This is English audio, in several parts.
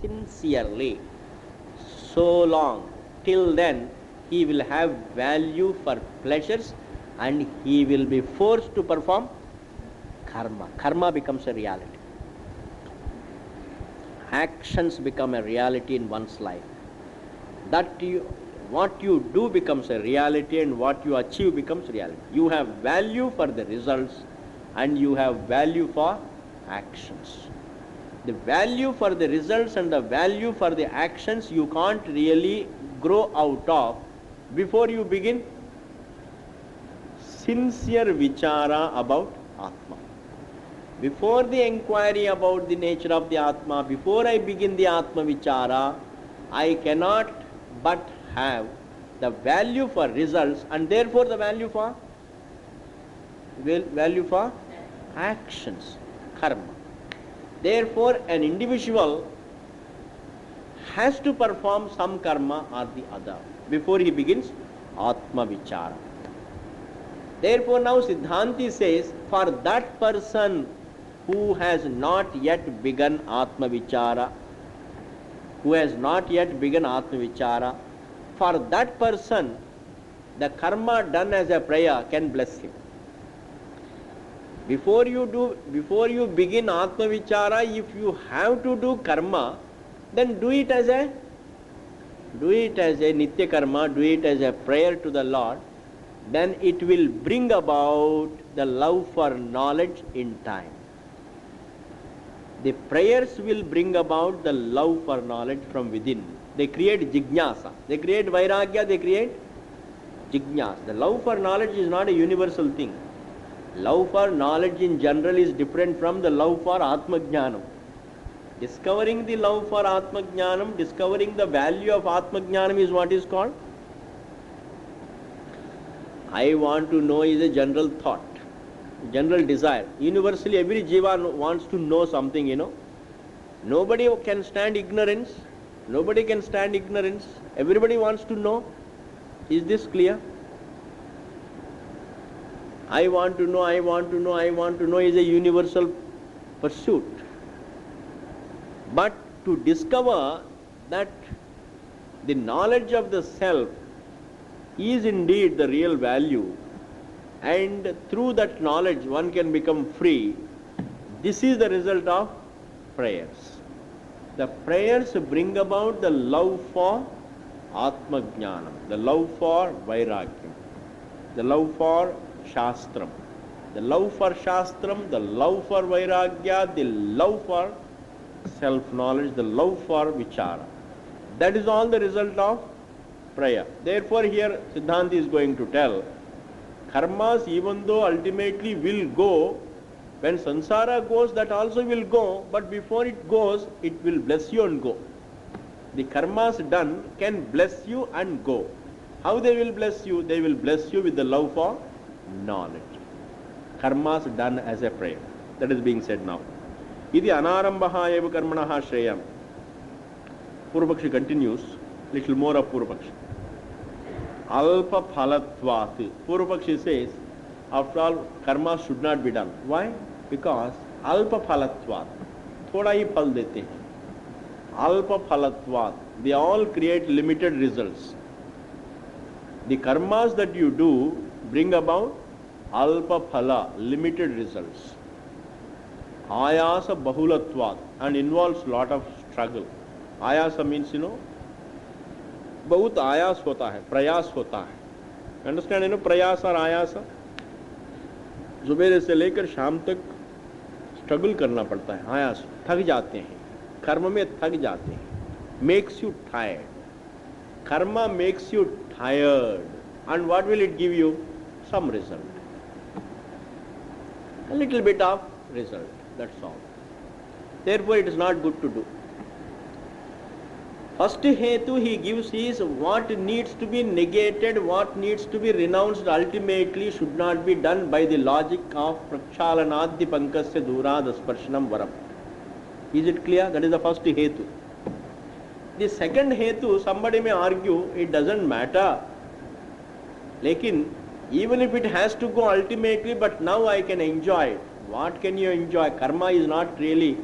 sincerely, so long, till then he will have value for pleasures and he will be forced to perform karma. Karma becomes a reality. Actions become a reality in one's life. What you do becomes a reality and what you achieve becomes reality. You have value for the results and you have value for actions. The value for the results and the value for the actions you can't really grow out of before you begin sincere vichara about Atma. Before the inquiry about the nature of the Atma, before I begin the Atma vichara, I cannot but have the value for results and therefore the value for actions, karma. Therefore, an individual has to perform some karma or the other before he begins Atma Vichara. Therefore, now Siddhanti says, for that person who has not yet begun Atma Vichara, for that person, the karma done as a prayer can bless him. Before you begin Atma Vichara, if you have to do karma, then do it as a Nitya karma, do it as a prayer to the Lord, then it will bring about the love for knowledge in time. The prayers will bring about the love for knowledge from within. They create jijnasa, they create vairagya, they create jijnasa. The love for knowledge is not a universal thing. Love for knowledge in general is different from the love for Atma Jnanam. Discovering the love for Atma Jnanam, discovering the value of Atma Jnanam is what is called. I want to know is a general thought, general desire. Universally, every jiva wants to know something, Nobody can stand ignorance. Nobody can stand ignorance. Everybody wants to know. Is this clear? I want to know is a universal pursuit. But to discover that the knowledge of the self is indeed the real value, and through that knowledge one can become free, this is the result of prayers. The prayers bring about the love for Atma Jnanam, the love for Vairagyam, the love for Shastram, the love for Shastram, the love for Vairagya, the love for self-knowledge, the love for Vichara. That is all the result of prayer. Therefore here Siddhanti is going to tell, karmas even though ultimately will go, when samsara goes that also will go, but before it goes, it will bless you and go. The karmas done can bless you and go. How they will bless you? They will bless you with the love for knowledge. Karmas done as a prayer. That is being said now. Idi anarambaha eva karmanaha shreyam. Purvapakshi continues, little more of Purvapakshi. Alpa phalatvat. Purvapakshi says, after all, karma should not be done. Why? Because alpa phalatvat. Thoda hi phal dete hain. Alpa phalatvat. They all create limited results. The karmas that you do bring about alpa phala, limited results. Ayasa bahulatvat, and involves lot of struggle. Ayasa means, बहुत आयास होता है, प्रयास होता है. Understand, प्रयास और आयास. सुबह से लेकर शाम तक स्ट्रगल करना पड़ता है, आयास, थक जाते हैं, कर्म में थक जाते हैं. Makes you tired. Karma makes you tired. And what will it give you? Some result. A little bit of result. That's all. Therefore, it is not good to do. First hetu he gives is what needs to be negated, what needs to be renounced ultimately should not be done by the logic of prakshalanadhi pankasya durad sparshanam varam. Is it clear? That is the first hetu. The second hetu, somebody may argue, it doesn't matter. Lekin, even if it has to go ultimately, but now I can enjoy it. What can you enjoy? Karma is not really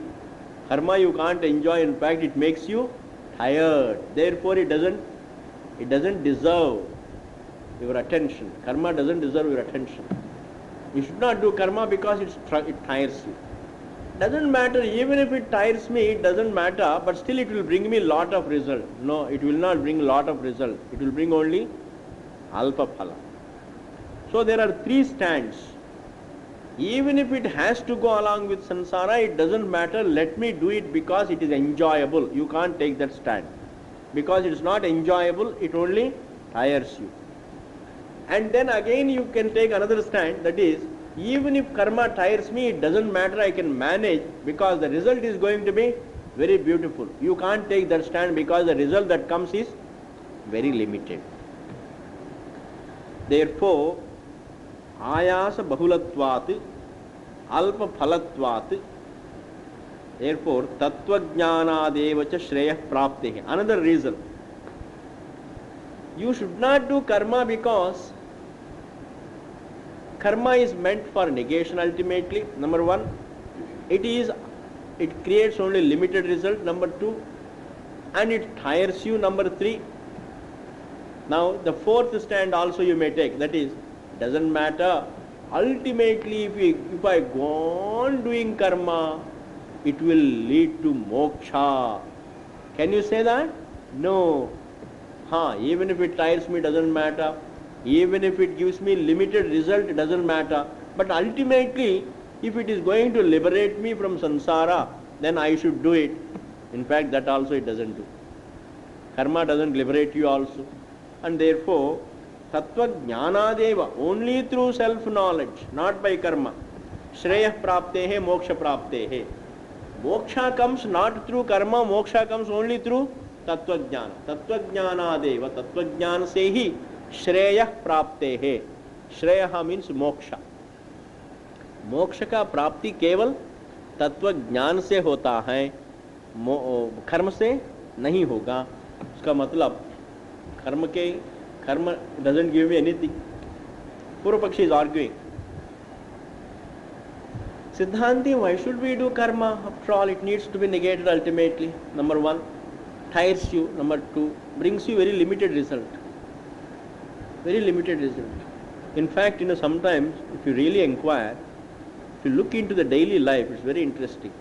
Karma you can't enjoy. In fact, it makes you tired. Therefore, it doesn't deserve your attention. Karma doesn't deserve your attention. You should not do karma because it tires you. Doesn't matter, even if it tires me, it doesn't matter, but still it will bring me lot of result. No, it will not bring lot of result. It will bring only alpa phala. So there are three stands. Even if it has to go along with samsara, it doesn't matter. Let me do it because it is enjoyable. You can't take that stand. Because it is not enjoyable, it only tires you. And then again you can take another stand, that is, even if karma tires me, it doesn't matter, I can manage because the result is going to be very beautiful. You can't take that stand because the result that comes is very limited. Therefore, ayasa bahulatvat, alpa phalatvat, therefore, tattvajnanadevacha shreyah praptehi. Another reason. You should not do karma because karma is meant for negation ultimately. Number one, it creates only limited result. Number two, and it tires you. Number three. Now the fourth stand also you may take, that is, doesn't matter. Ultimately, if I go on doing karma, it will lead to moksha. Can you say that? No. Even if it tires me, doesn't matter. Even if it gives me limited result, it doesn't matter. But ultimately, if it is going to liberate me from samsara, then I should do it. In fact, that also it doesn't do. Karma doesn't liberate you also. And therefore, tattva jnanadeva, only through self-knowledge, not by karma. Shreyah praptehe, moksha praptehe. Moksha comes not through karma, moksha comes only through तत्वज्ञान. तत्वज्ञानादेव, तत्वज्ञान से ही श्रेयः प्राप्ते है. श्रेयः means मोक्ष. मोक्ष का प्राप्ति केवल तत्वज्ञान से होता है, कर्म से नहीं होगा. उसका मतलब कर्म doesn't give me anything. पूर्व पक्षी is arguing. Siddhanti, why should we do karma? After all, it needs to be negated ultimately. Number one, tires you. Number two, brings you very limited result. Very limited result. In fact, sometimes if you really inquire, if you look into the daily life, it's very interesting.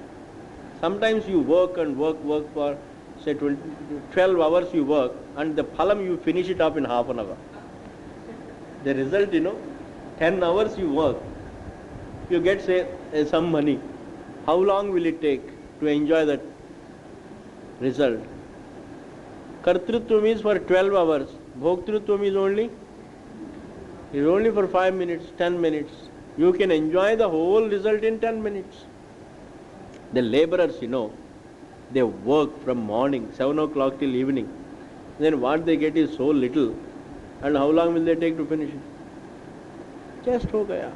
Sometimes you work and work for say 12 hours you work, and the phalam you finish it up in half an hour. The result, 10 hours you work, you get say some money. How long will it take to enjoy that result? Kartrutvam is for 12 hours. Bhoktrutvam is only for 5 minutes, 10 minutes. You can enjoy the whole result in 10 minutes. The laborers, they work from morning, 7 o'clock till evening. Then what they get is so little. And how long will they take to finish it? Just ho gaya.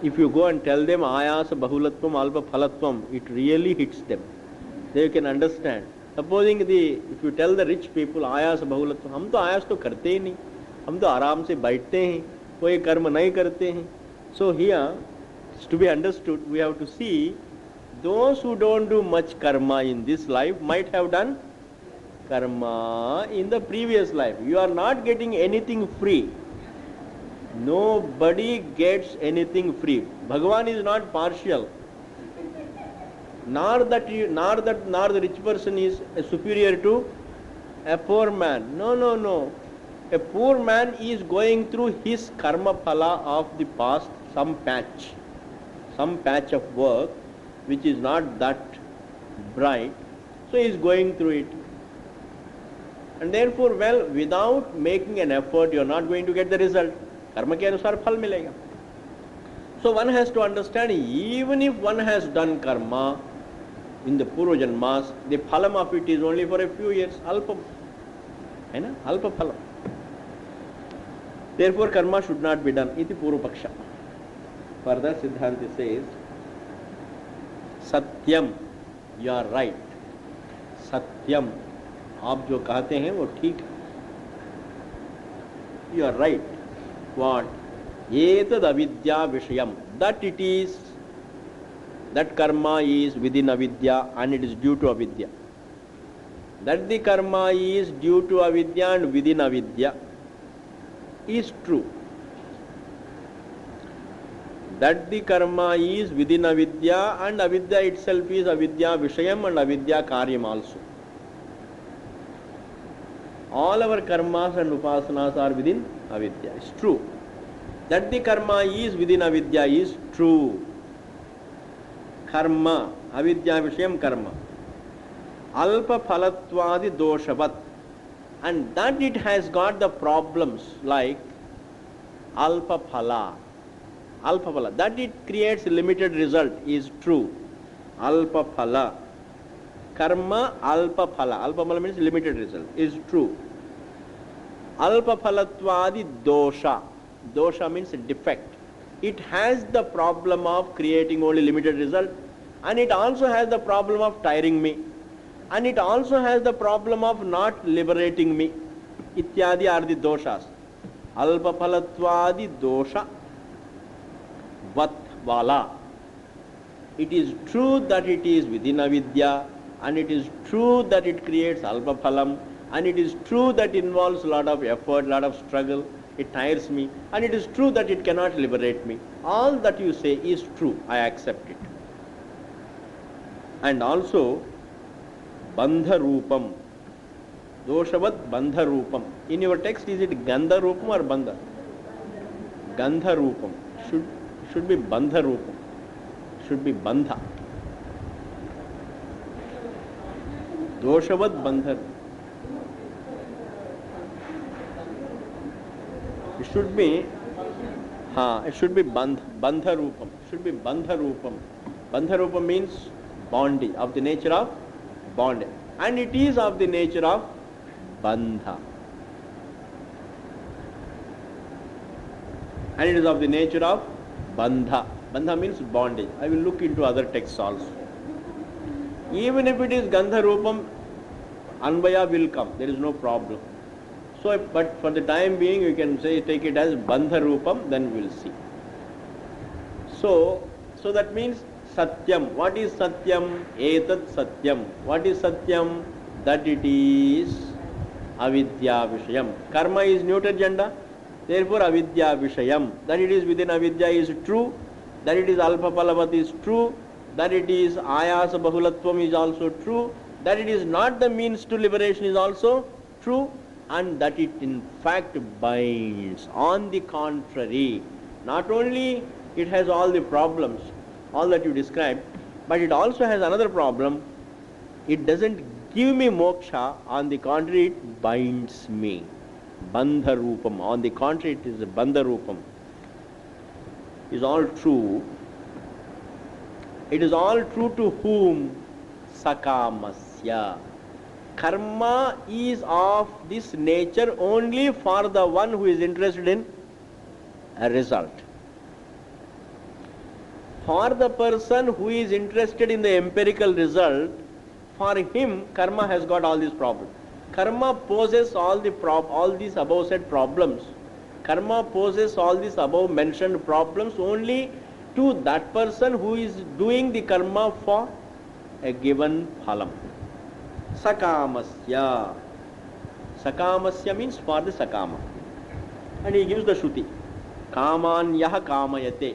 If you go and tell them ayasa bahulatvam alpa phalatvam, it really hits them. They can understand. Supposing if you tell the rich people ayas bahulatvam, हम तो आयास तो करते ही नहीं, हम तो आराम से बैठते हैं, कोई कर्म नहीं करते हैं. So here, to be understood, we have to see those who don't do much karma in this life might have done karma in the previous life. You are not getting anything free. Nobody gets anything free. Bhagavan is not partial. Nor the rich person is superior to a poor man. No. A poor man is going through his karma phala of the past, some patch of work which is not that bright. So he is going through it. And therefore, without making an effort, you are not going to get the result. Karma ke anusar phal milega. So one has to understand, even if one has done karma in the Purva Janmas, the phalam of it is only for a few years. Alpa phalam. Therefore, karma should not be done. Iti Purva Paksha. Further, Siddhanti says, Satyam, you are right. Satyam, आप जो कहते हैं वो ठीक है. You are right. What? Etad avidya vishayam. That it is that karma is within avidya and it is due to avidya. That the karma is due to avidya and within avidya is true. That the karma is within avidya and avidya itself is avidya vishayam and avidya karyam also. All our karmas and upasanas are within avidya. It's true. That the karma is within avidya is true. Karma, avidya vishayam karma. Alpa phalatvadi doshavat. And that it has got the problems like alpa phala. Alpa phala. That it creates limited result is true. Alpa phala. Karma alpa phala. Alpa phala means limited result is true. Alpa phalatvadi dosha. Dosha means defect. It has the problem of creating only limited result, and it also has the problem of tiring me, and it also has the problem of not liberating me. Ityadi are the doshas. Alpa phalatvadi dosha vatvala. It is true that it is within avidya, and it is true that it creates alpa phalam, and it is true that it involves a lot of effort, lot of struggle. It tires me, and it is true that it cannot liberate me. All that you say is true. I accept it. And also, bandha roopam. Doshavat bandha roopam. In your text, is it gandha roopam or bandha? Gandha roopam. Should be bandha roopam. Should be bandha. Doshavat bandha. It should be bandha roopam. Should be bandha roopam. Bandha roopam means bondage, of the nature of bondage, and it is of the nature of bandha. And it is of the nature of bandha. Bandha means bondage. I will look into other texts also. Even if it is gandha roopam, anvaya will come. There is no problem. So, but for the time being, you can say take it as bandha roopam. Then we will see. So that means satyam. What is satyam? Etat satyam. What is satyam? That it is avidya vishayam. Karma is neuter gender. Therefore, avidya vishayam. That it is within avidya is true. That it is alpa palavat is true. That it is ayasa bahulatvam is also true. That it is not the means to liberation is also true. And that it in fact binds. On the contrary, not only it has all the problems, all that you described, but it also has another problem. It doesn't give me moksha. On the contrary, it binds me. Bandha roopam. On the contrary, it is a bandha roopam. Is all true. It is all true to whom? Sakamasya. Karma is of this nature only for the one who is interested in a result. For the person who is interested in the empirical result, for him karma has got all these problems. Karma poses all these above said problems. Karma poses all these above mentioned problems only to that person who is doing the karma for a given phalam. Sakamasya. Sakamasya means for the sakama. And he gives the Shruti. Kamanyaha kamayate.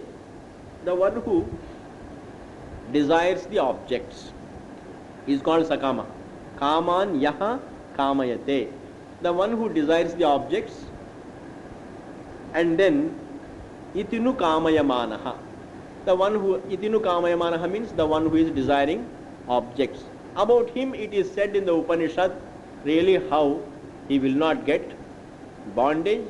The one who desires the objects is called sakama. Kamanyaha kamayate. The one who desires the objects, and then itinu kamayamanaha. The one who itinu kamayamanaha means the one who is desiring objects. About him it is said in the Upanishad really how he will not get bondage,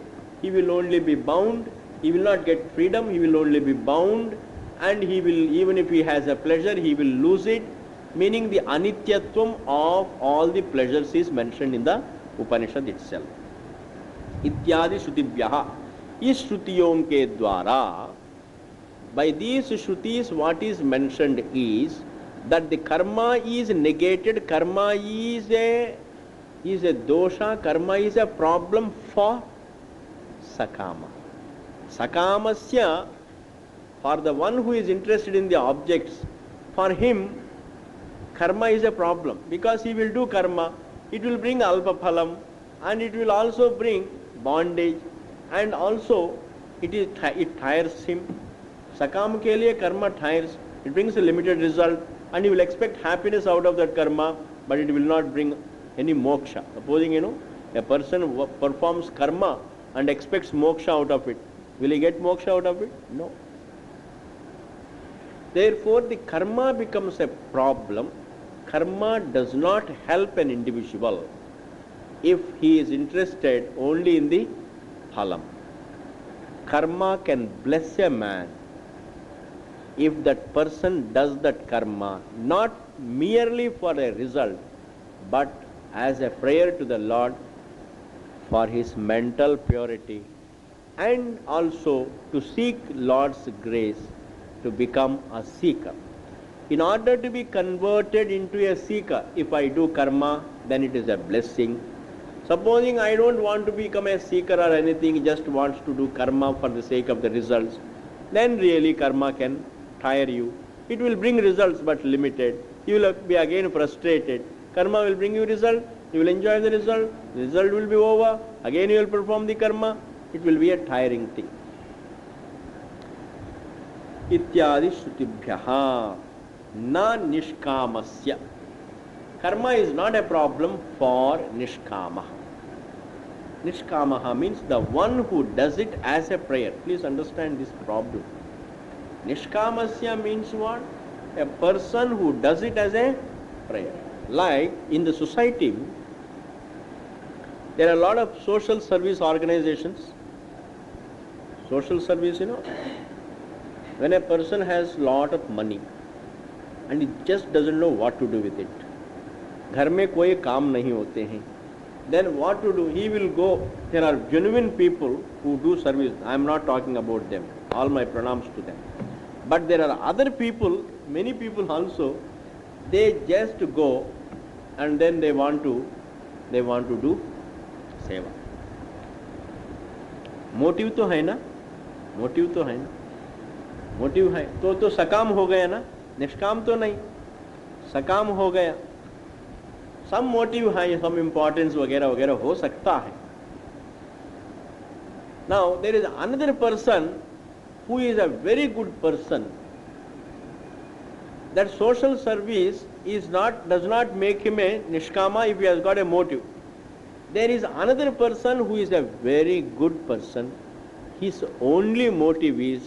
he will only be bound, he will not get freedom, he will only be bound, and he will, even if he has a pleasure, he will lose it, meaning the anityatvam of all the pleasures is mentioned in the Upanishad itself. Ityadi Shrutibhyaha. Is Shrutiyom ke dwara. By these Shrutis what is mentioned is that the karma is negated, karma is a dosha, karma is a problem for sakama. Sakamasya, for the one who is interested in the objects, for him, karma is a problem, because he will do karma, it will bring alpa phalam, and it will also bring bondage, and also it tires him. Sakam ke liye karma tires, it brings a limited result, and he will expect happiness out of that karma, but it will not bring any moksha. Supposing, a person performs karma and expects moksha out of it, will he get moksha out of it? No. Therefore, the karma becomes a problem. Karma does not help an individual if he is interested only in the phalam. Karma can bless a man if that person does that karma not merely for a result, but as a prayer to the Lord for his mental purity, and also to seek Lord's grace to become a seeker. In order to be converted into a seeker, if I do karma, then it is a blessing. Supposing I don't want to become a seeker or anything, just wants to do karma for the sake of the results, then really karma can tire you. It will bring results but limited. You will be again frustrated. Karma will bring you result, you will enjoy the result will be over, again you will perform the karma, it will be a tiring thing. Ityadi Shrutibhyaha na nishkamasya. Karma is not a problem for nishkama. Nishkamaha means the one who does it as a prayer. Please understand this problem. Nishkamasya means what? A person who does it as a prayer. Like in the society, there are a lot of social service organizations. Social service, when a person has lot of money and he just doesn't know what to do with it. घर में कोई काम नहीं होते हैं. Then what to do? He will go. There are genuine people who do service. I am not talking about them. All my pranams to them. But there are other people, many people also, they just go and then they want to do seva. Motive तो है ना, motive है तो सकाम हो गया ना, निष्काम तो नहीं, सकाम हो गया. सम मोटिव है, सम इम्पोर्टेंस वगैरह वगैरह हो सकता है. Now there is another person who is a very good person. That social service does not make him a nishkama if he has got a motive. There is another person who is a very good person. His only motive is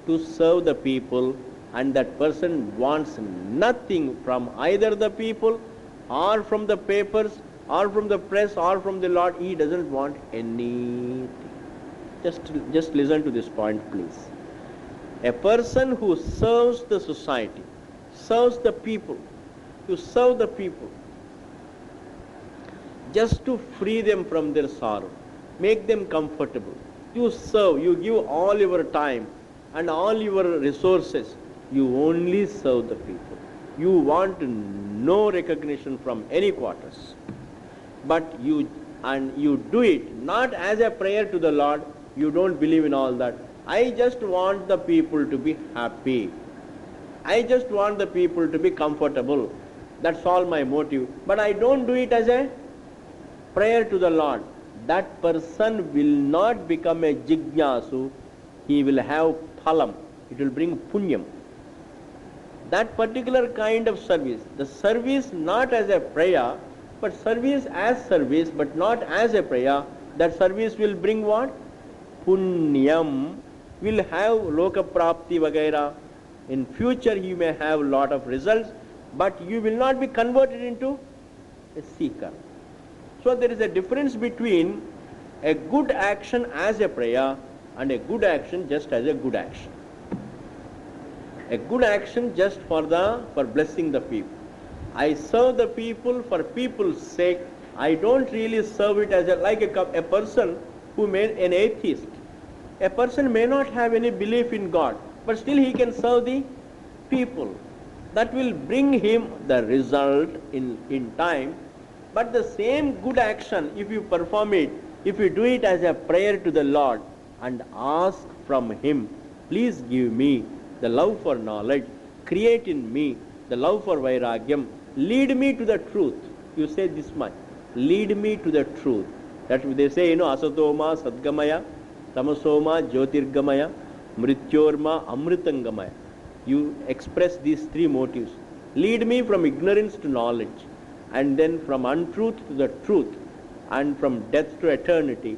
to serve the people, and that person wants nothing from either the people or from the papers or from the press or from the Lord. He doesn't want anything. Just listen to this point, please. A person who serves the society, serves the people, to serve the people, just to free them from their sorrow, make them comfortable. You serve, you give all your time and all your resources. You only serve the people. You want no recognition from any quarters. But you do it not as a prayer to the Lord. You don't believe in all that. I just want the people to be happy. I just want the people to be comfortable. That's all my motive. But I don't do it as a prayer to the Lord. That person will not become a jignasu. He will have phalam. It will bring punyam. That particular kind of service, the service not as a prayer, but service as service, but not as a prayer, that service will bring what? Punyam. Will have loka prapti vagaira. In future you may have lot of results, but you will not be converted into a seeker. So there is a difference between a good action as a prayer and a good action just as a good action. A good action just for blessing the people. I serve the people for people's sake. I don't really serve it as like a person who an atheist. A person may not have any belief in God, but still he can serve the people. That will bring him the result in time. But the same good action, if you perform it, if you do it as a prayer to the Lord and ask from Him, please give me the love for knowledge, create in me the love for Vairagyam, lead me to the truth. You say this much, lead me to the truth. That they say, asatoma sadgamaya, tamasoma jyotirgamaya, mrityorma amritangamaya. You express these three motives. Lead me from ignorance to knowledge, and then from untruth to the truth, and from death to eternity.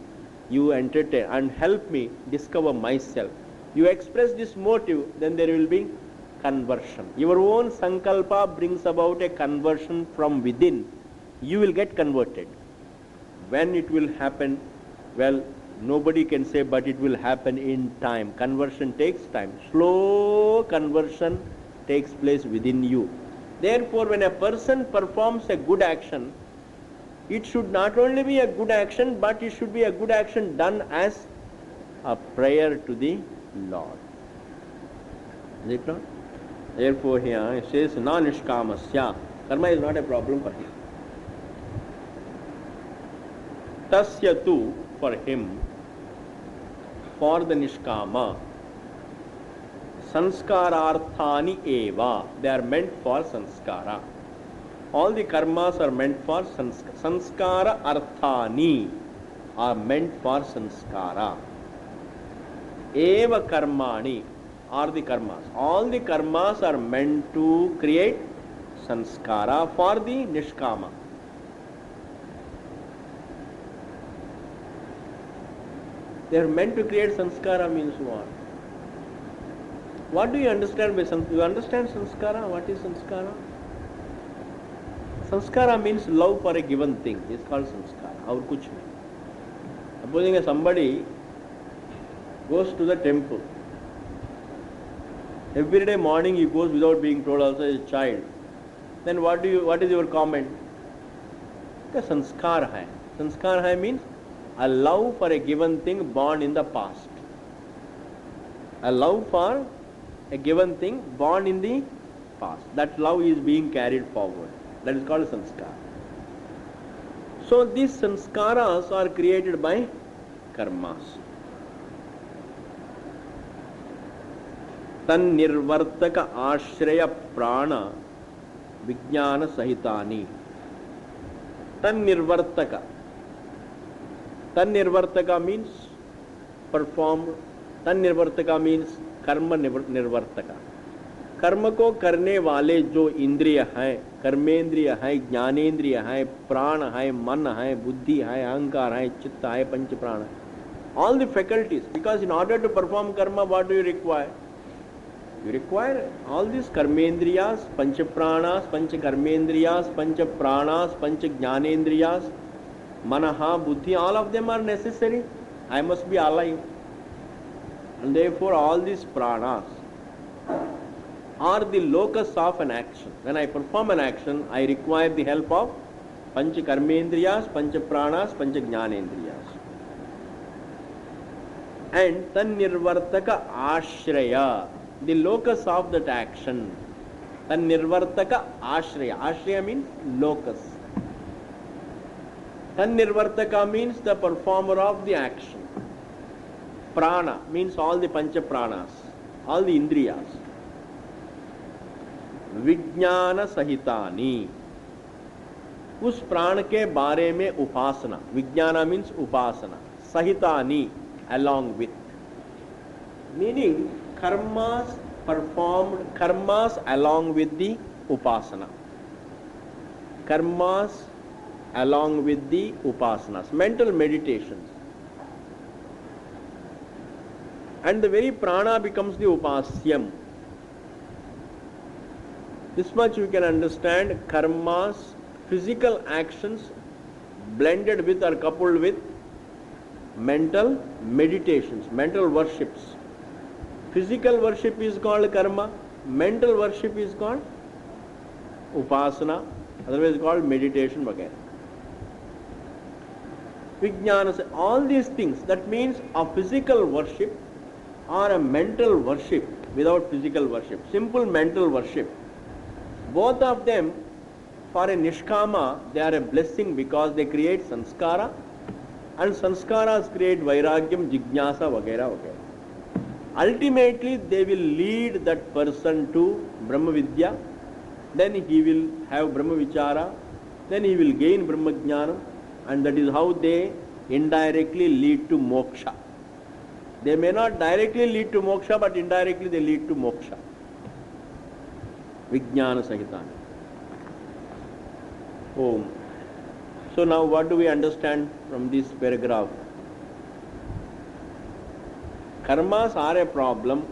You entertain and help me discover myself. You express this motive, then there will be conversion. Your own sankalpa brings about a conversion from within. You will get converted. When it will happen, well, nobody can say, but it will happen in time. Conversion takes time. Slow conversion takes place within you. Therefore, when a person performs a good action, it should not only be a good action, but it should be a good action done as a prayer to the Lord. Is it not? Therefore, here it says, na nishkamasya. Karma is not a problem for him. Tasya tu, for him, for the nishkama, sanskararthani eva. They are meant for sanskara. All the karmas are meant for sanskara arthani, are meant for sanskara. Eva karmani are the karmas. All the karmas are meant to create sanskara for the nishkama. They are meant to create sanskara means what? What do you understand by sanskara? You understand sanskara? What is sanskara? Sanskara means love for a given thing. It's called sanskara. Aur kuch nahi. Supposing somebody goes to the temple. Every day morning he goes without being told, also as a child. Then what is your comment? The sanskar hai. Sanskar hai means a love for a given thing born in the past. A love for a given thing born in the past. That love is being carried forward. That is called sanskar. So these sanskaras are created by karmas. Tan nirvartaka ashraya prana vijnana sahitani. Tan nirvartaka. Tan nirvartaka means perform. Tan nirvartaka means karma nirvartaka. कर्म को करने वाले जो इंद्रिय हैं, कर्मेंद्रिय हैं, ज्ञानेंद्रिय हैं, प्राण है, मन है, बुद्धि है, अहंकार है, चित्त है, पंच प्राण है, all the faculties, because in order to perform karma, what do you require? You require all these karmendriyas, panch pranas, panch karmendriyas, panch pranas, panch jnanendriyas, manaha, buddhi, all of them are necessary. I must be alive. And therefore all these pranas are the locus of an action. When I perform an action, I require the help of panch karmendriyas, panch pranas, panch jnanendriyas. And tan nirvartaka ashraya, the locus of that action. Tan nirvartaka ashraya. Ashraya means locus. Tan nirvartaka means the performer of the action. Prana means all the pancha pranas, all the indriyas. विज्ञान सहितानी, उस प्राण के बारे में उपासना. विज्ञाना means उपासना. सहितानी along with, meaning karmas performed, karmas along with the upasana. Karmas along with the upasanas, mental meditations. And the very prana becomes the upasyam. This much you can understand. Karmas, physical actions blended with or coupled with mental meditations, mental worships. Physical worship is called karma, mental worship is called upasana, otherwise called meditation vagara. Vijnana, all these things, that means a physical worship or a mental worship without physical worship, simple mental worship. Both of them, for a nishkama, they are a blessing because they create sanskara, and sanskaras create vairagyam, jijnasa, vagera, vagera. ultimately they will lead that person to Brahma Vidya, then he will have Brahma Vichara, then he will gain Brahma Jnanam, and that is how they indirectly lead to moksha. They may not directly lead to moksha, but indirectly they lead to moksha. Vijnana Sahitana. Om. So now what do we understand from this paragraph? Karmas are a problem.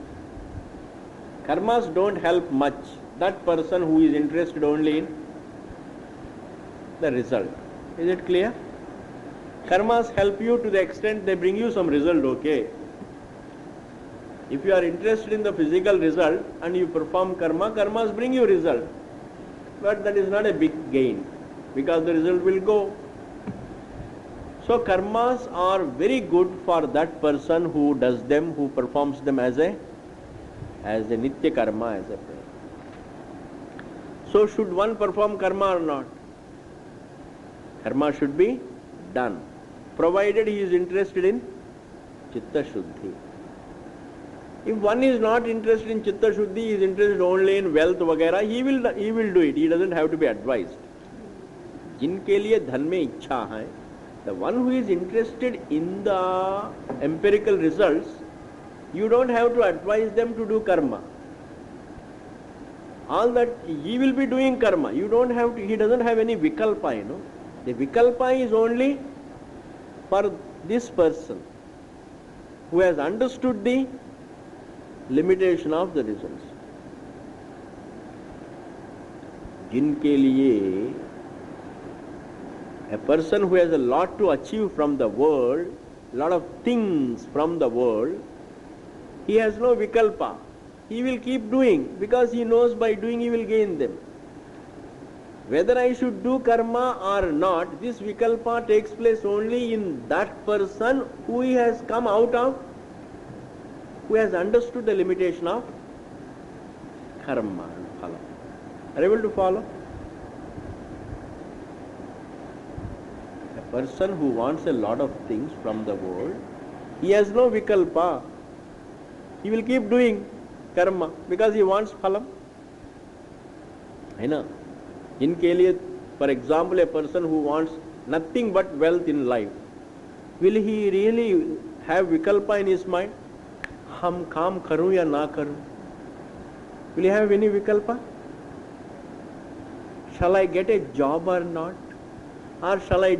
Karmas don't help much. That person who is interested only in the result. Is it clear? Karmas help you to the extent they bring you some result, okay? If you are interested in the physical result and you perform karma, karmas bring you result. But that is not a big gain, because the result will go. So karmas are very good for that person who does them, who performs them as a nitya karma, as a prayer. So should one perform karma or not? Karma should be done, provided he is interested in chitta shuddhi. If one is not interested in chitta shuddhi, he is interested only in wealth वगैरह, he will do it. He doesn't have to be advised. जिनके लिए धन में इच्छा है, the one who is interested in the empirical results, you don't have to advise them to do karma. All that he will be doing karma. You don't have to. He doesn't have any vikalpa, you know. The vikalpa is only for this person who has understood the limitation of the results. जिनके लिए a person who has a lot to achieve from the world, lot of things from the world, he has no vikalpa. He will keep doing, because he knows by doing he will gain them. Whether I should do karma or not, this vikalpa takes place only in that person who has come out of, who has understood the limitation of karma and phala. Are you able to follow? A person who wants a lot of things from the world, he has no vikalpa. He will keep doing karma because he wants phalam. I know. इनके लिए, for example, a person who wants nothing but wealth in life, will he really have vikalpa in his mind? हम काम करूं या ना करूं? Will he have any vikalpa? Shall I get a job or not? Or shall I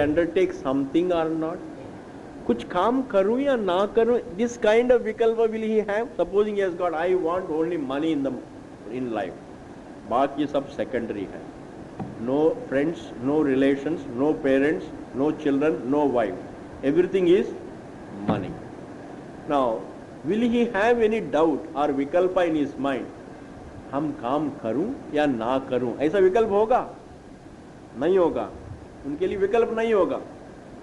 undertake something or not? कुछ काम करूं या ना करूं? This kind of vikalpa will he have? Supposing he has got, I want only money in life. बाकी सब secondary है. No friends, no relations, no parents, no children, no wife. Everything is money. Now, will he have any doubt or vikalpa in his mind? हम काम करूं या ना करूं? ऐसा विकल्प होगा? नहीं होगा. उनके लिए विकल्प नहीं होगा.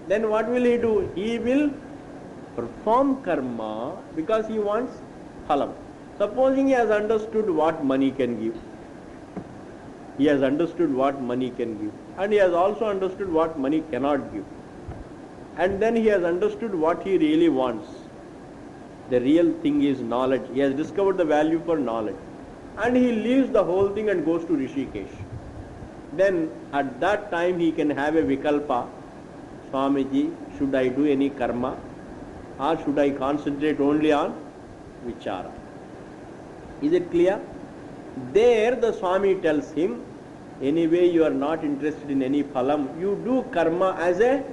Then what will he do? He will perform karma because he wants phalam. Supposing he has understood what money can give. He has understood what money can give. And he has also understood what money cannot give. And then he has understood what he really wants. The real thing is knowledge. He has discovered the value for knowledge. And he leaves the whole thing and goes to Rishikesh. Then at that time he can have a vikalpa. Swamiji, should I do any karma? Or should I concentrate only on vichara? Is it clear? There the Swami tells him, anyway you are not interested in any phalam. You do karma as a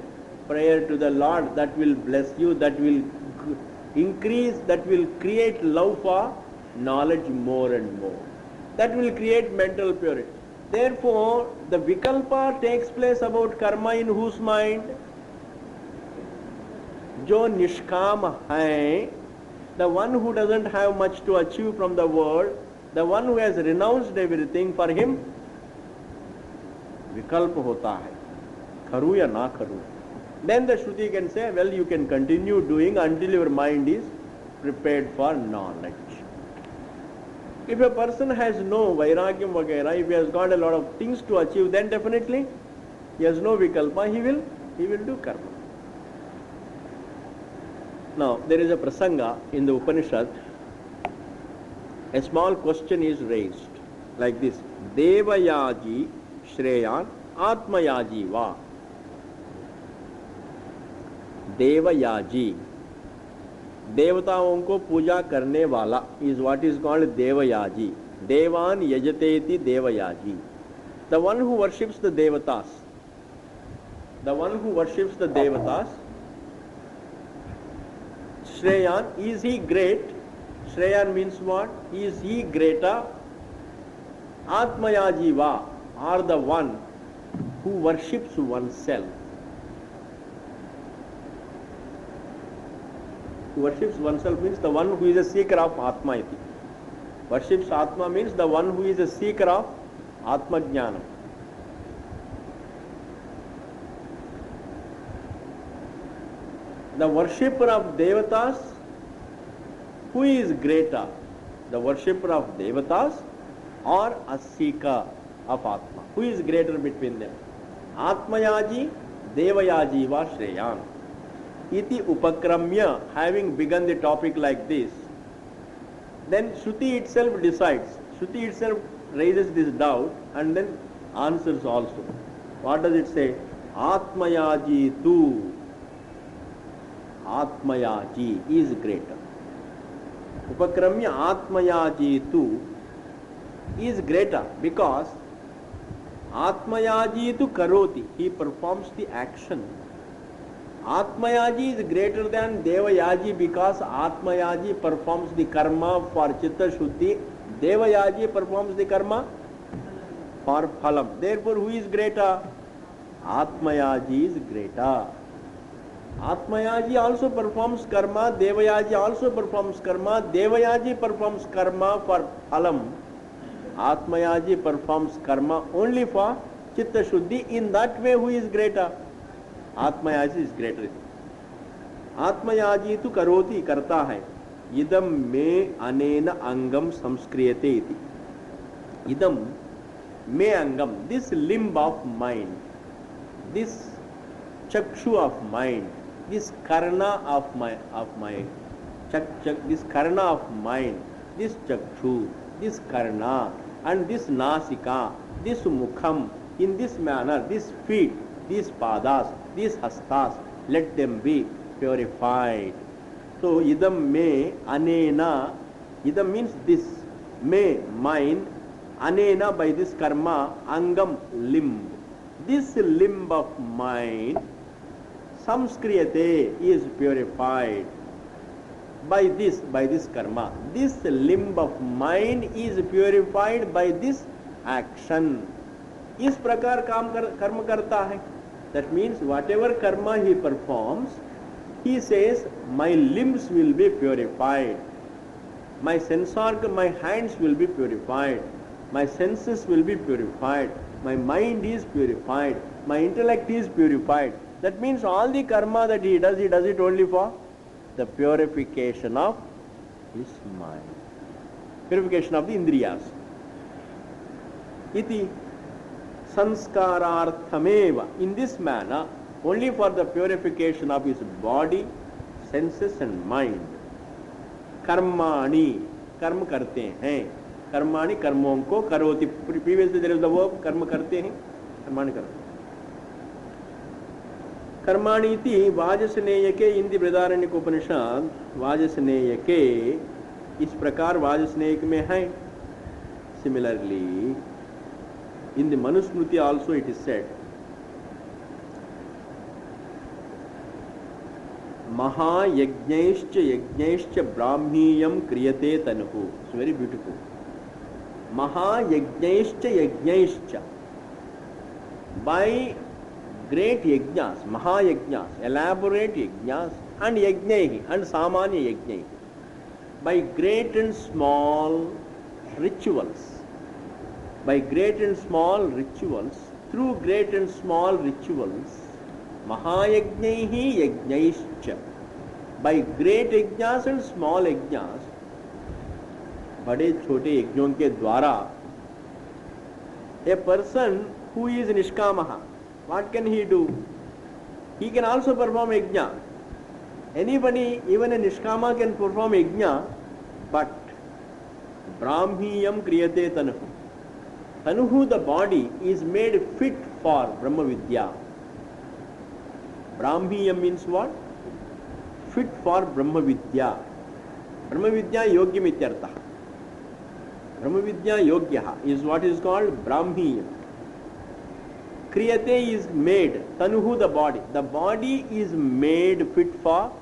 prayer to the Lord. That will bless you, that will increase, that will create love for knowledge more and more. That will create mental purity. Therefore, the vikalpa takes place about karma in whose mind? Jo nishkam hai, the one who doesn't have much to achieve from the world, the one who has renounced everything, for him vikalpa hota hai, karu ya na karu. Then the Shruti can say, well, you can continue doing until your mind is prepared for knowledge. If a person has no vairagyam vagaira, if he has got a lot of things to achieve, then definitely he has no vikalpa, he will do karma. Now, there is a prasanga in the Upanishad. A small question is raised like this: Devayaji Shreyan Atmayaji Va. देवयाजी, देवताओं को पूजा करने वाला is what is called देवयाजी. देवान यजतेति देवयाजी. The one who worships the devatas. The one who worships the devatas. Shreyan, is he great? Shreyan means what? Is he greater? Atmayaji Va, or the one who worships oneself. Worships oneself means the one who is a seeker of Atma iti. Worships Atma means the one who is a seeker of Atma Jnana. The worshipper of Devatas, who is greater? The worshipper of Devatas or a seeker of Atma? Who is greater between them? Atmayaji, Devayaji va Shreyan. Iti upakramya, having begun the topic like this, then Shruti itself decides. Shruti itself raises this doubt and then answers also. What does it say? Atmayaji tu. Atmayaji is greater. Upakramya Atmayaji tu is greater because Atmayaji tu karoti. He performs the action. Atmayaji is greater than Devayaji because Atmayaji performs the karma for Chitta Shuddhi. Devayaji performs the karma for phalam. Therefore, who is greater? Atmayaji is greater. Atmayaji also performs karma. Devayaji also performs karma. Devayaji performs karma for phalam. Atmayaji performs karma only for Chitta Shuddhi. In that way, who is greater? आत्मयाजी is greater. आत्मयाजी तो करोति, करता है. इदम में अनेन अंगम संस्क्रियते इति. इदम में अंगम, this limb of mind, this चक्षु ऑफ माइंड, दिस कर्णा ऑफ माय दिस कर्णा ऑफ माइंड, दिस चक्षु, दिस कर्णा and this nasika, this mukham, in this manner, this feet, these padas, these hastas, let them be purified. So, idam me anena, idam means this, me, mine, anena by this karma, angam, limb. This limb of mine, samskriyate, is purified by this karma. This limb of mine is purified by this action. इस प्रकार कर्म करता है. That means whatever karma he performs, he says, my limbs will be purified, my sense organ, my hands will be purified, my senses will be purified, my mind is purified, my intellect is purified. That means all the karma that he does it only for the purification of his mind, purification of the indriyas. Iti sanskararthameva, in this manner, only for the purification of his body, senses and mind. Karmani, कर्म करते हैं. कर्माणि, कर्मों को, करोति. Previously there is the verb कर्म करते हैं, कर्माणि करते. कर्माणि इति वाजसनेयके, इन द बृहदारण्यक उपनिषद वाजसनेयके, इस प्रकार वाजसनेयक में है. Similarly, in the Manusmriti also it is said, Mahayajnaischa yajnaischa brahmiyam kriyate tanuhu. It's very beautiful. Mahayajnaischa yajnaischa. By great yajnas, mahayajnas, elaborate yajnas, and yajnaihi, and samanya yajnaihi. By great and small rituals. By great and small rituals, through great and small rituals, Mahayajnaihi yajnaischa. By great yajnas and small yajnas, बड़े छोटे यज्ञों के द्वारा, a person who is nishkamaha, what can he do? He can also perform yajna. Anybody, even a Nishkama can perform yajna, but Brahmiyam kriyate tanuhu. Tanuhu, the body, is made fit for Brahma Vidya. Brahmiyam means what? Fit for Brahma Vidya. Brahma Vidya yogyam ityartha. Brahma Vidya yogyaha is what is called Brahmiyam. Kriyate is made. Tanuhu, the body. The body is made fit for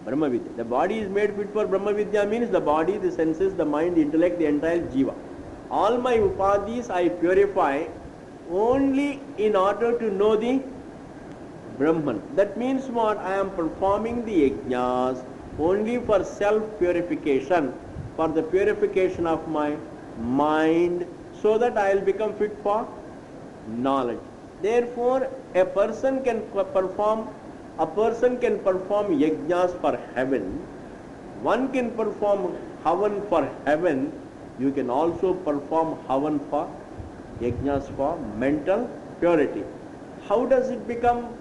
Brahma Vidya. The body is made fit for Brahma Vidya means the body, the senses, the mind, the intellect, the entire jiva. All my upadhis I purify only in order to know the Brahman. That means what? I am performing the yajnas only for self-purification, for the purification of my mind, so that I will become fit for knowledge. Therefore, a person can perform yajnas for heaven. One can perform havan for heaven. You can also perform havan for yajnas for mental purity. How does it become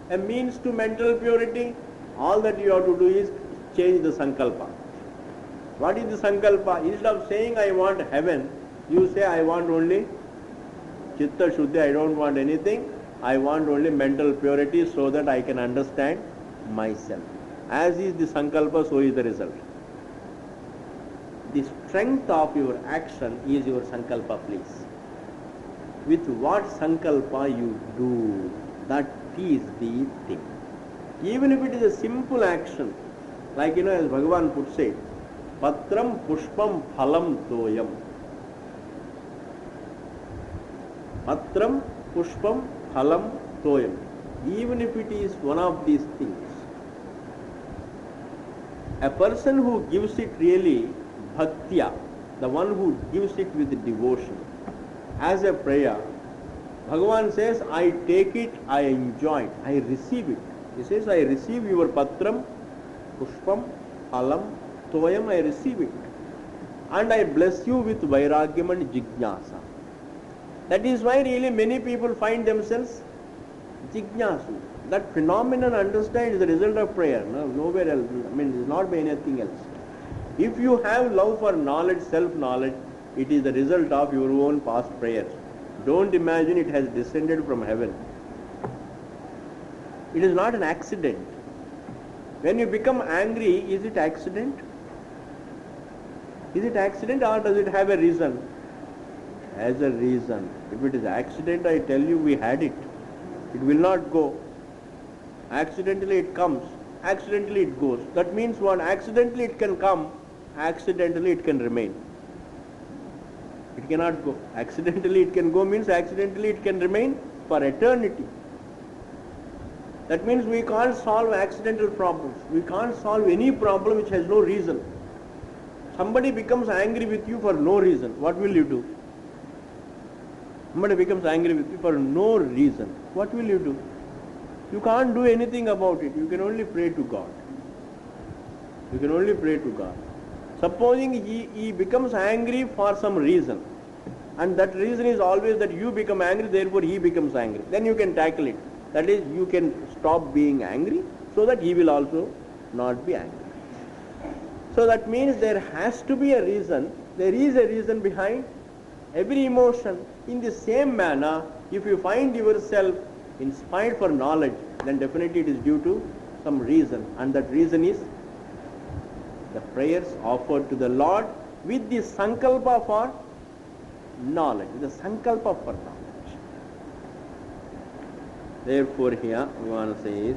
a means to mental purity? All that you have to do is change the sankalpa. What is the sankalpa? Instead of saying I want heaven, you say I want only chitta shuddhi, I don't want anything. I want only mental purity so that I can understand myself. As is the sankalpa, so is the result. The strength of your action is your sankalpa, please. With what sankalpa you do, that is the thing. Even if it is a simple action, like as Bhagavan puts it, patram pushpam phalam toyam. Patram pushpam phalam toyam. Even if it is one of these things, a person who gives it really bhaktya, the one who gives it with devotion, as a prayer, Bhagavan says, I take it, I enjoy it, I receive it. He says, I receive your patram, pushpam, phalam, toyam, I receive it. And I bless you with vairagyam and jijnasa. That is why really many people find themselves jijnasu. That phenomenon, understand, is the result of prayer. No, nowhere else. I mean, it is not by anything else. If you have love for knowledge, self-knowledge, it is the result of your own past prayers. Don't imagine it has descended from heaven. It is not an accident. When you become angry, is it accident? Is it accident or does it have a reason? It has a reason. If it is accident, I tell you, we had it. It will not go. Accidentally it comes. Accidentally it goes. That means what? Accidentally it can come. Accidentally it can remain. It cannot go. Accidentally it can go means accidentally it can remain for eternity. That means we can't solve accidental problems. We can't solve any problem which has no reason. Somebody becomes angry with you for no reason. What will you do? Somebody becomes angry with you for no reason. What will you do? You can't do anything about it. You can only pray to God. You can only pray to God. Supposing he becomes angry for some reason, and that reason is always that you become angry, therefore he becomes angry. Then you can tackle it. That is, you can stop being angry so that he will also not be angry. So that means there has to be a reason. There is a reason behind every emotion. In the same manner, if you find yourself inspired for knowledge, then definitely it is due to some reason, and that reason is the prayers offered to the Lord with the sankalpa for knowledge, the sankalpa for knowledge. Therefore here Bhagavan says,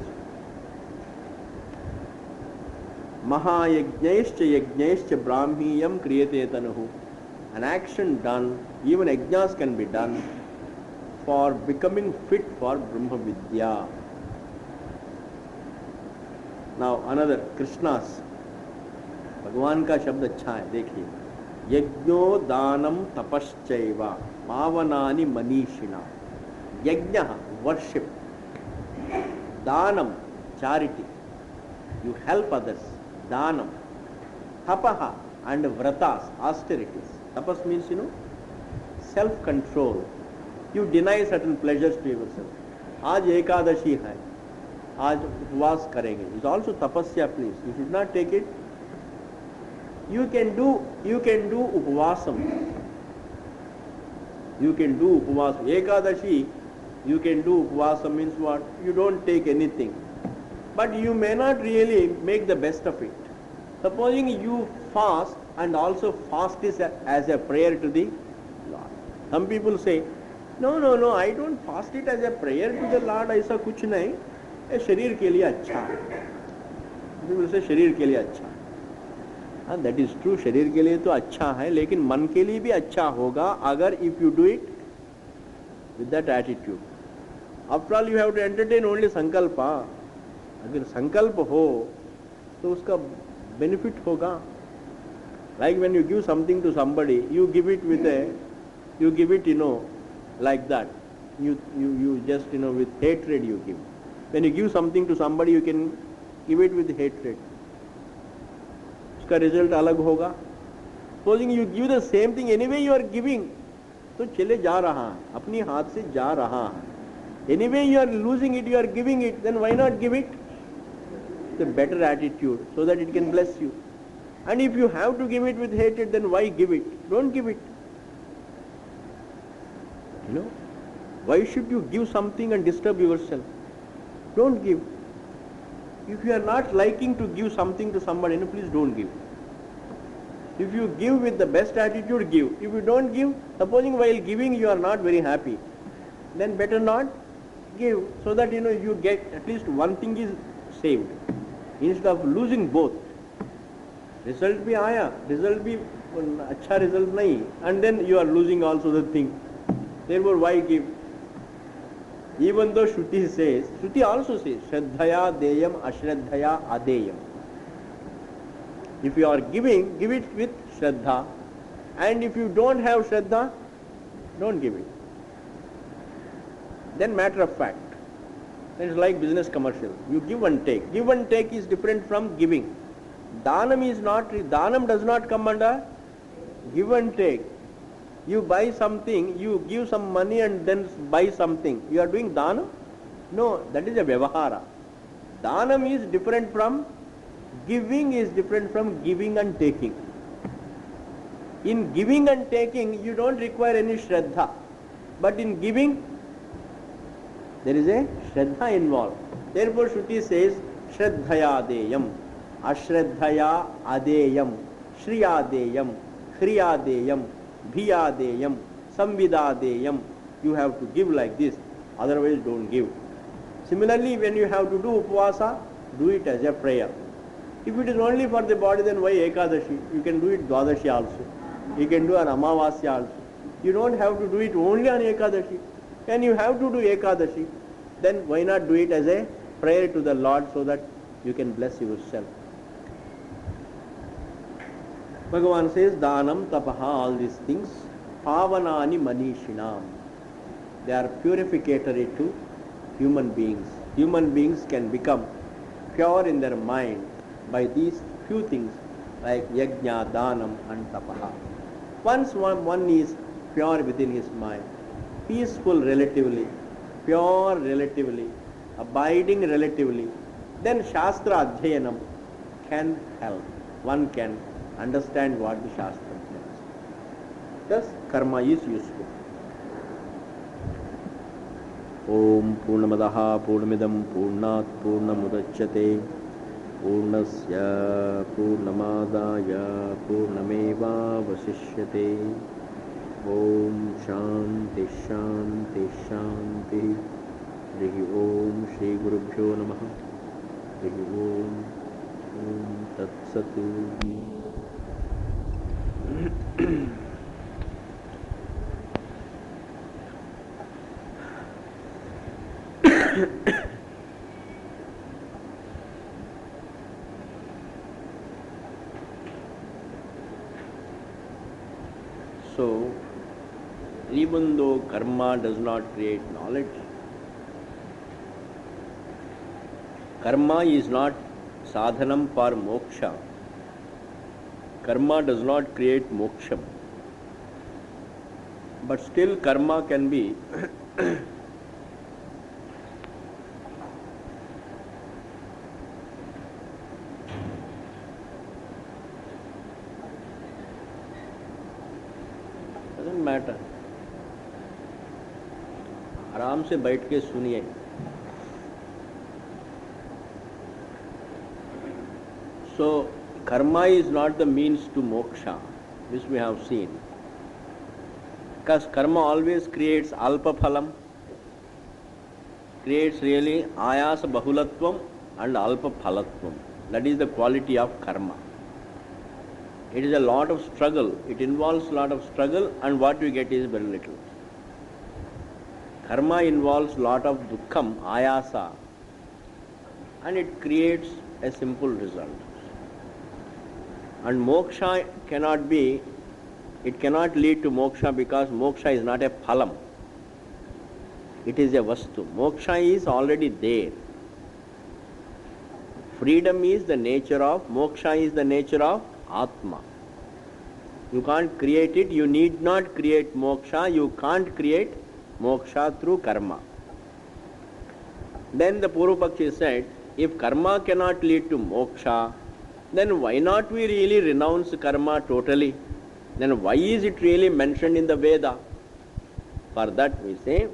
Mahayajnaischa brahmiyam kriyate tanuhu. An action done, even yajnas can be done for becoming fit for Brahma Vidya. Now another, Krishna's. भगवान का शब्द अच्छा है, देखिए, यज्ञो दानम तपश्चैव पावनानि मनीषिणा. यज्ञ, worship, Danam, charity, you help others, Danam, tapaha, and vratas, austerities. Tapas means, self-control. You deny certain pleasures to yourself. आज एकादशी है, आज उपवास करेंगे, is also tapasya, please, you should not take it. You can do upavasam. You can do upavasam. Ekadashi, you can do upavasam means what? You don't take anything. But you may not really make the best of it. Supposing you fast and also fast is as a prayer to the Lord. Some people say, no, I don't fast it as a prayer to the Lord. ऐसा कुछ नहीं, ये शरीर के लिए अच्छा है. People say शरीर के लिए अच्छा. दैट इज ट्रू, शरीर के लिए तो अच्छा है, लेकिन मन के लिए भी अच्छा होगा अगर if you do it with that attitude. After all you have to entertain only sankalp. अगर संकल्प हो तो उसका बेनिफिट होगा. Like when you give something to somebody, you give it with you give it like that, you just with hatred you give. When you give something to somebody, you can give it with hatred. उसका result अलग होगा. Supposing you give the same thing, anyway you are giving, तो चले जा रहा है, अपनी हाथ से जा रहा है. Anyway you are losing it, you are giving it, then why not give it the better attitude so that it can bless you. And if you have to give it with हेटेड, then why give it? Don't give it. Why should you give something and disturb yourself? Don't give. If you are not liking to give something to somebody, please don't give. If you give with the best attitude, give. If you don't give, supposing while giving you are not very happy, then better not give, so that you get at least one thing is saved, instead of losing both. Result भी आया, result भी अच्छा result नहीं, and then you are losing also the thing. Therefore, why give? Even though Shruti also says, Shraddhaya deyam ashraddhaya adeyam. If you are giving, give it with Shraddha. And if you don't have Shraddha, don't give it. Then matter of fact. It's like business commercial. You give and take. Give and take is different from giving. Dhanam does not come under give and take. You buy something, you give some money and then buy something. You are doing dhanam? No, that is a vyavahara. Dhanam is different from giving, is different from giving and taking. In giving and taking, you don't require any shraddha. But in giving, there is a shraddha involved. Therefore, Shruti says, Shraddhaya deyam, Ashraddhaya adeyam, Shriya deyam, Kriya deyam, Bhiya deyam, Samvida deyam. You have to give like this, otherwise don't give. Similarly, when you have to do upvasa, do it as a prayer. If it is only for the body, then why Ekadashi? You can do it Dwadashi also. You can do an Amavasya also. You don't have to do it only on Ekadashi. And you have to do Ekadashi, then why not do it as a prayer to the Lord so that you can bless yourself. Bhagavan says, Dhanam, Tapaha, all these things, Pavanani Manishinam. They are purificatory to human beings. Human beings can become pure in their mind by these few things like Yajna, Dhanam and Tapaha. Once one is pure within his mind, peaceful relatively, pure relatively, abiding relatively, then Shastra Adhyayanam can help. One can understand what the Shastra says. Thus, karma is useful. Om Purnamadaha Purnamidam Purnat Purnamudachyate Purnasya Purnamadaya Purnameva Vasishyate. Om Shanti Shanti Shanti. Hri Om Shri Gurubhyo Namaha. Hri Om Tat Satu. So, even though karma does not create knowledge, karma is not sadhanam for moksha. Karma does not create moksha. But still karma can be आराम से बैठ के सुनिए. So, karma is not the means to moksha, which we have seen. Because karma always creates alpa phalam, creates really ayasa bahulatvam and alpa phalatvam. That is the quality of karma. It is a lot of struggle. It involves a lot of struggle, and what we get is very little. Karma involves a lot of dukkham, ayasa, and it creates a simple result. And moksha cannot be, it cannot lead to moksha because moksha is not a phalam. It is a vastu. Moksha is already there. Freedom is the nature of, moksha is the nature of Atma. You can't create it, you need not create moksha, you can't create moksha through karma. Then the Purvapakshi said, if karma cannot lead to moksha, then why not we really renounce karma totally? Then why is it really mentioned in the Veda? For that we say,